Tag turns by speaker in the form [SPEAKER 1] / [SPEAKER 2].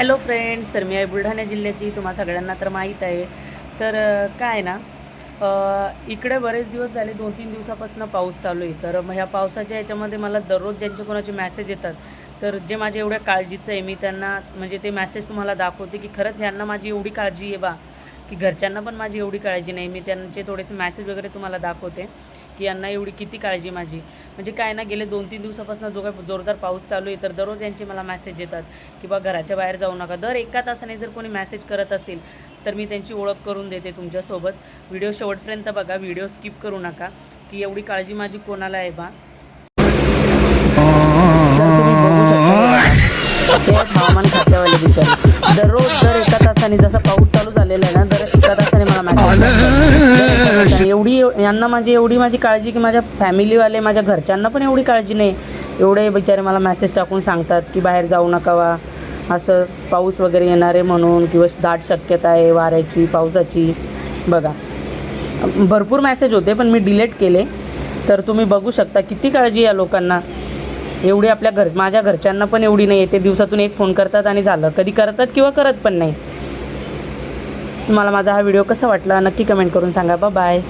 [SPEAKER 1] Hello friends, तर मी आहे बुलढाणा जिल्ह्याची. तुम्हा सगळ्यांना तर माहीत आहे. तर काय ना, इकडे बरेच दिवस झाले, 2-3 दिवसापासून पाऊस चालू आहे. तर मग ह्या पावसाच्या याच्यामध्ये मला दररोज ज्यांचे कोणाचे मॅसेज येतात, तर जे माझ्या एवढ्या काळजीचं आहे, मी त्यांना म्हणजे ते मॅसेज तुम्हाला दाखवते की खरंच ह्यांना माझी एवढी काळजी आहे बा, की घरच्यांना पण माझी एवढी काळजी नाही. मी त्यांचे थोडेसे मॅसेज वगैरे तुम्हाला दाखवते की यांना एवढी किती काळजी माझी. म्हणजे काय ना, गेले 2-3 दिवसापासून जो काय जोरदार पाऊस चालू आहे, तर दररोज यांचे मला मॅसेज येतात की बा घराच्या बाहेर जाऊ नका. दर एका तासाने जर कोणी मॅसेज करत असेल तर मी त्यांची ओळख करून देते तुमच्यासोबत. व्हिडिओ शेवटपर्यंत बघा, व्हिडिओ स्किप करू नका, की एवढी काळजी माझी कोणाला आहे बा. तर तुम्ही बघू शकता, ते हवामान खात्यावाले बिचारे दर एका तासाने, जसा पाऊस चालू झालेला आहे ना, दर एका तासाने मला मॅसेज. एवढी यांना माझी काळजी की माझ्या फॅमिलीवाले, माझ्या घरच्यांना पण एवढी काळजी नाही. एवढे बिचारे मला मॅसेज टाकून सांगतात की बाहेर जाऊ नका वा, असं पाऊस वगैरे येणार आहे म्हणून, किंवा दाट शक्यता आहे वाऱ्याची, पावसाची. बघा, भरपूर मॅसेज होते पण मी डिलीट केले. तर तुम्ही बघू शकता किती काळजी या लोकांना. एवढी माझ्या घरच्यांना पण एवढी नाही. ते दिवसातून एक फोन करतात आणि झालं. कधी करतात किंवा करत पण नाही. तुम्हाला माझा हा व्हिडिओ कसा वाटला नक्की कमेंट करून सांगा. बाय.